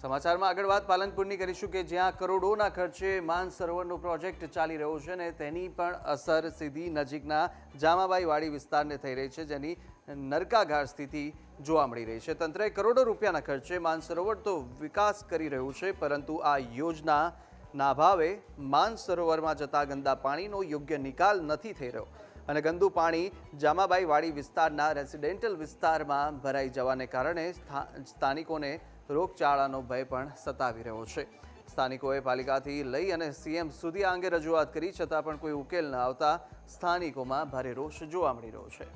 સમાચારમાં આગળ વાત પાલનપુરની કરીશું કે જ્યાં કરોડોના ખર્ચે માનસરોવરનો પ્રોજેક્ટ ચાલી રહ્યો છે ને તેની પણ અસર સીધી નજીકના જામાબાઈ વાડી વિસ્તારને થઈ રહી છે, જેની નરકાગાર સ્થિતિ જોવા મળી રહી છે। તંત્રએ કરોડો રૂપિયાના ખર્ચે માનસરોવર તો વિકાસ કરી રહ્યું છે, પરંતુ આ યોજનાના ભાવે માનસરોવરમાં જતા ગંદા પાણીનો યોગ્ય નિકાલ નથી થઈ રહ્યો અને ગંદુ પાણી જામાબાઈ વાડી વિસ્તારના રેસિડેન્ટલ વિસ્તારમાં ભરાઈ જવાને કારણે સ્થાનિકોને રોગચાળાનો ભય પણ સતાવી રહ્યો છે। સ્થાનિકોએ પાલિકાથી લઈ અને સીએમ સુધી આ અંગે રજૂઆત કરી, છતાં પણ કોઈ ઉકેલ ન આવતા સ્થાનિકોમાં ભારે રોષ જોવા મળી રહ્યો છે।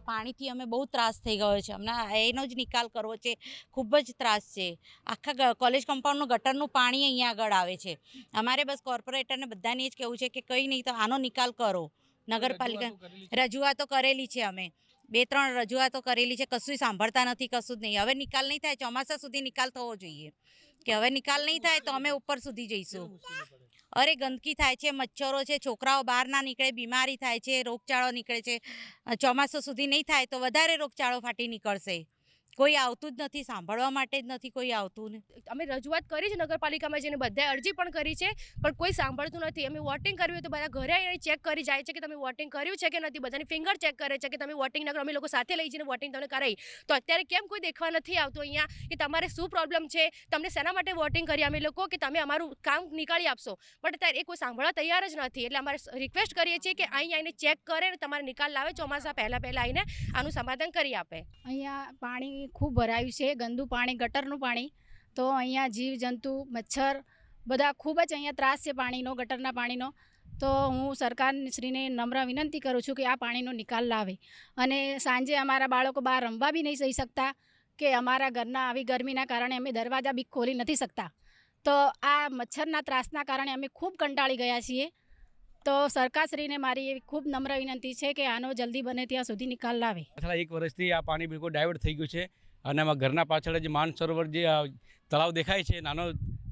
પાણીથી અમે બહુ ત્રાસ થઈ ગયો છે, હમણાં એનો જ નિકાલ કરવો છે, ખૂબ જ ત્રાસ છે। આખા કોલેજ કમ્પાઉન્ડનું ગટરનું પાણી અહીંયા આગળ આવે છે। અમારે બસ કોર્પોરેટરને બધાને જ કહેવું છે કે કંઈ નહીં તો આનો નિકાલ કરો। નગરપાલિકા રજૂઆતો કરેલી છે, અમે 2-3 રજૂઆતો કરેલી છે, કશું સાંભળતા નથી, કશું જ નહીં। હવે નિકાલ નહીં થાય, ચોમાસા સુધી નિકાલ થવો જોઈએ કે હવે નિકાલ નહીં થાય તો અમે ઉપર સુધી જઈશું। અરે ગંદકી થાય છે, મચ્છરો છે, છોકરાઓ બહાર ના નીકળે, બીમારી થાય છે, રોગચાળો નીકળે છે। ચોમાસું સુધી નહીં થાય તો વધારે રોગચાળો ફાટી નીકળશે। કોઈ આવતું જ નથી, સાંભળવા માટે જ નથી કોઈ આવતું ને। અમે રજૂઆત કરી છે નગરપાલિકામાં જઈને, બધાએ અરજી પણ કરી છે, પણ કોઈ સાંભળતું નથી। અમે વોટિંગ કર્યું તો બધા ઘરે આવીને ચેક કરી જાય છે કે તમે વોટિંગ કર્યું છે કે નથી, બધાની ફિંગર ચેક કરે છે કે તમે વોટિંગ ન કરો। અમે લોકો સાથે લઈ જઈને વોટિંગ તમને કરાવી, તો અત્યારે કેમ કોઈ દેખવા નથી આવતું અહીંયા કે તમારે શું પ્રોબ્લેમ છે, તમને શેના માટે વોટિંગ કરી અમે લોકો કે તમે અમારું કામ નીકાળી આપશો, બટ અત્યારે એ કોઈ સાંભળવા તૈયાર જ નથી। એટલે અમારે રિક્વેસ્ટ કરીએ છીએ કે અહીં આવીને ચેક કરે અને તમારે નિકાલ લાવે, ચોમાસા પહેલાં આવીને આનું સમાધાન કરી આપે। અહીંયા પાણી ખૂબ ભરાયું છે, ગંદુ પાણી, ગટરનું પાણી, તો અહીંયા જીવજંતુ, મચ્છર બધા ખૂબ જ અહીંયા ત્રાસ છે પાણીનો, ગટરના પાણીનો। તો હું સરકારશ્રીને નમ્ર વિનંતી કરું છું કે આ પાણીનો નિકાલ લાવે અને સાંજે અમારા બાળકો બહાર રમવા બી નહીં જઈ શકતા કે અમારા ઘરના આવી ગરમીના કારણે અમે દરવાજા બી ખોલી નથી શકતા। તો આ મચ્છરના ત્રાસના કારણે અમે ખૂબ કંટાળી ગયા છીએ। તો સરકારશ્રીને મારી એવી ખૂબ નમ્ર વિનંતી છે કે આનો જલ્દી બને ત્યાં સુધી નિકાલ લાવે। છેલ્લા 1 વર્ષથી આ પાણી બિલકુલ ડાયવર્ટ થઈ ગયું છે અને અમારા ઘરના પાછળ જે માનસરોવર જે તળાવ દેખાય છે, નાનો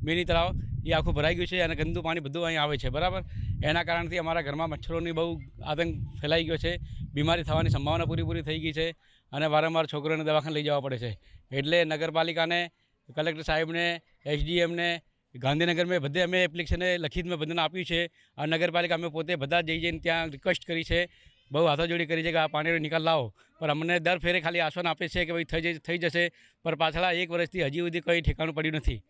મિની તળાવ, એ આખું ભરાઈ ગયું છે અને ગંદુ પાણી બધું અહીં આવે છે, બરાબર। એના કારણથી અમારા ઘરમાં મચ્છરોની બહુ આતંક ફેલાઈ ગયો છે, બીમારી થવાની સંભાવના પૂરી થઈ ગઈ છે અને વારંવાર છોકરોને દવાખાને લઈ જવા પડે છે। એટલે નગરપાલિકાને, કલેક્ટર સાહેબને, એસડીએમને, ગાંધીનગરમાં બધે અમે એપ્લિકેશન લખિતમાં બધાને આપ્યું છે અને નગરપાલિકા અમે પોતે બધા જઈને ત્યાં રિક્વેસ્ટ કરી છે, બહુ હાથોજોડી કરી છે કે આ પાણીનો નિકાલ લાવો, પણ અમને દર ફેરે ખાલી આશ્વાસન આપે છે કે ભાઈ થઈ જશે, પણ પાછલા 1 વર્ષથી હજી સુધી કંઈ ઠેકાણું પડ્યું નથી।